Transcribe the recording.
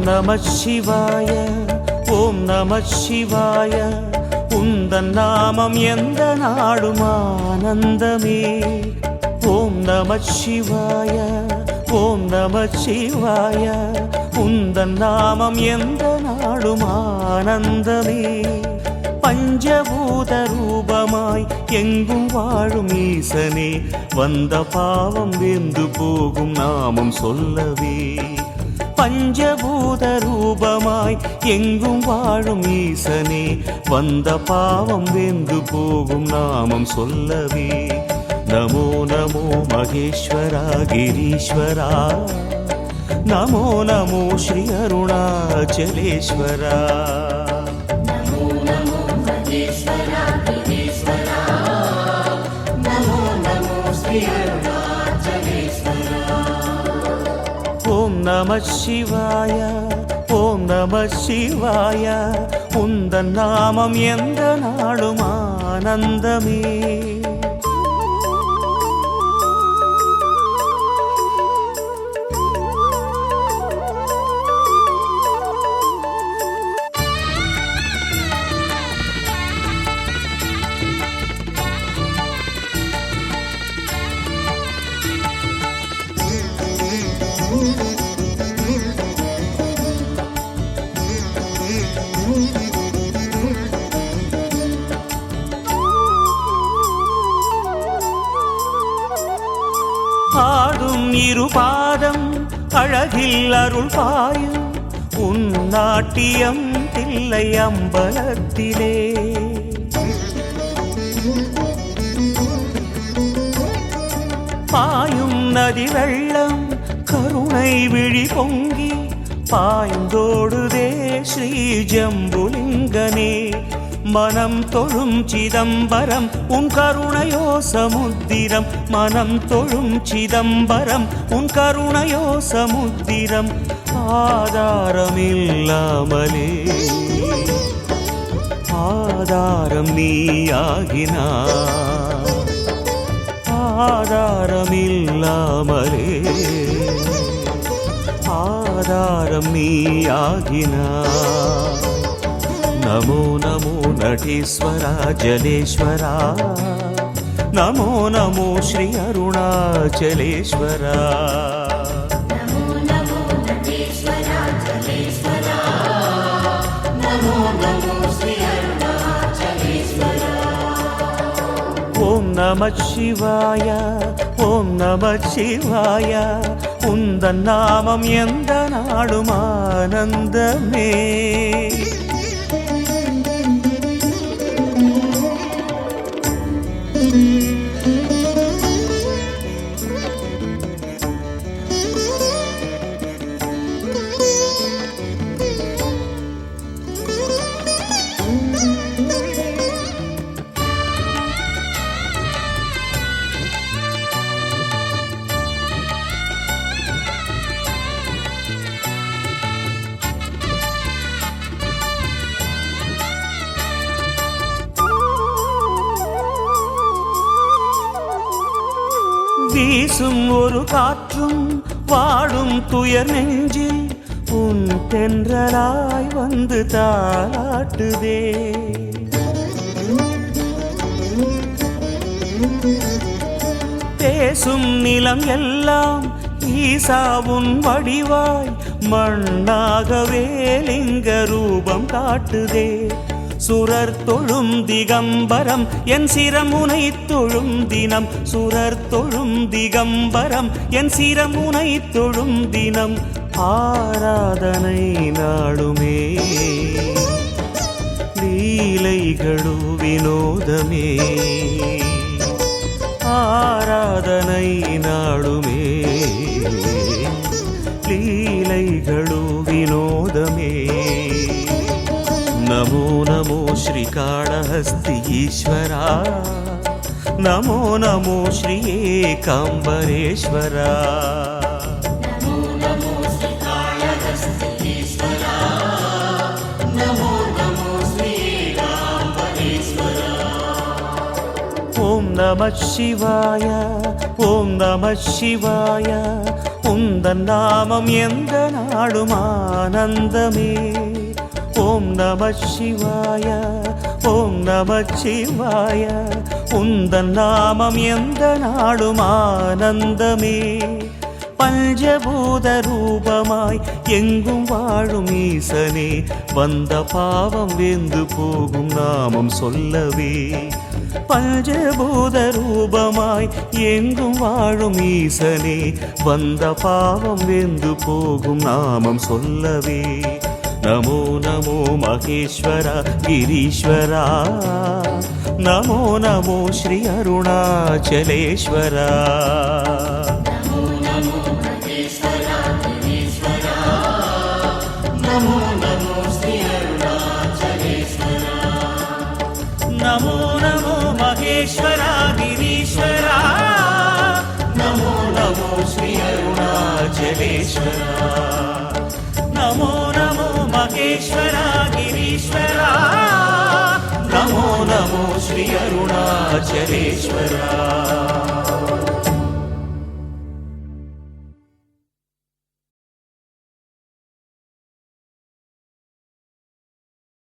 நம சிவாய, ஓம் நம சிவாய. உந்தன் நாமம் எந்த நாடும் ஆனந்தமே. ஓம் நம சிவாய, ஓம் நம சிவாய. உந்தன் நாமம் எந்த நாடும் ஆனந்தமே. பஞ்சபூத ரூபமாய் எங்கும் வாழும் ஈசனே, வந்த பாவம் வெந்து போகும் நாமம் சொல்லவே. பஞ்சபூத ரூபமாய் எங்கும் வாழும் ஈசனே, வந்த பாவம் வெந்து போகும் நாமம் சொல்லவே. நமோ நமோ மகேஸ்வரா கிரீஸ்வரா, நமோ நமோ ஸ்ரீ அருணாச்சலேஸ்வரா. ஓம் நம சிவாய, ஓம் நம சிவாய. உந்தன் நாமம் எந்த நாடும் ஆனந்தமே. ஆடும் இரு பாதம் அழகில் அருள் பாயும், உன் நாட்டியம் தில்லை அம்பலத்திலே. பாயும் நதி வெள்ளம் கருணை விழி பொங்கி, பாய்ந்தோடுதே ஸ்ரீ ஜம்புலிங்கனே. மனம் தொழும் சிதம்பரம் உன் கருணையோ சமுத்திரம். மனம் தொழும் சிதம்பரம் உன் கருணையோ சமுத்திரம். ஆதாரமில்லாமலே ஆதாரம் நீயாகினாய். ஆதாரமில்லாமலே ஆதாரம் நீயாகினாய். நமோ நமோ நடேஸ்வரா ஜலேஸ்வரா, நமோ நமோ ஸ்ரீ அருணாச்சலேஸ்வரா. ஓம் நம சிவாய, ஓம் நம சிவாய. உந்தன் நாமம் எந்த நாடும் ஆனந்தமே. வீசும் ஒரு காற்றும் வாடும் துயர் நெஞ்சில், உன் தென்றலாய் வந்து தாளாட்டுதே. பேசும் நிலம் எல்லாம் ஈசா உன் வடிவாய், மண்ணாகவே லிங்க ரூபம் காட்டுதே. சுரர் தொழும் திகம்பரம் என் சிரமுனை தொழும் தினம். சுரர் தொழும் திகம்பரம் என் சிரமுனை தொழும் தினம். ஆராதனை நாளுமே லீலைகளு வினோதமே. ஆராதனை நாளுமே லீலைகளு வினோதமே. நமோ நமோ ஸ்ரீ காளஹஸ்தி ஈஸ்வரா, நமோ நமோ ஸ்ரீ ஏகாம்பரேஸ்வரா. நம சிவாய, ஓம் நம சிவாய. உந்தன் நாமம் எந்த நாடும் ஆனந்தமே. ஓம் நம சிவாய, ஓம் நம சிவாய. உந்தன் நாமம் எந்த நாடும் ஆனந்தமே. பஞ்சபூத ரூபமாய் எங்கும் வாழும் ஈசனே, வந்த பாவம் வெந்து போகும் நாமம் சொல்லவே. பஞ்சபூத ரூபமாய் எங்கும் வாழும் ஈசனே, வந்த பாவம் வெந்து போகும் நாமம் சொல்லவே. நமோ நமோ மகேஸ்வரா கிரீஸ்வரா, நமோ நமோ ஸ்ரீ அருணாச்சலேஸ்வரா. நமோ நமோ மகேஸ்வரா கிரீஸ்வரா, நமோ நமோ ஸ்ரீ அருணாச்சலேஸ்வரா. நமோ நமோ மகேஸ்வரா கிரீஸ்வரா, நமோ நமோ ஸ்ரீ அருணாச்சலேஸ்வரா. நமோ நமோ மகேஸ்வரா கிரீஸ்வரா, நமோ நமோ ஸ்ரீ அருணாச்சலேஸ்வரா.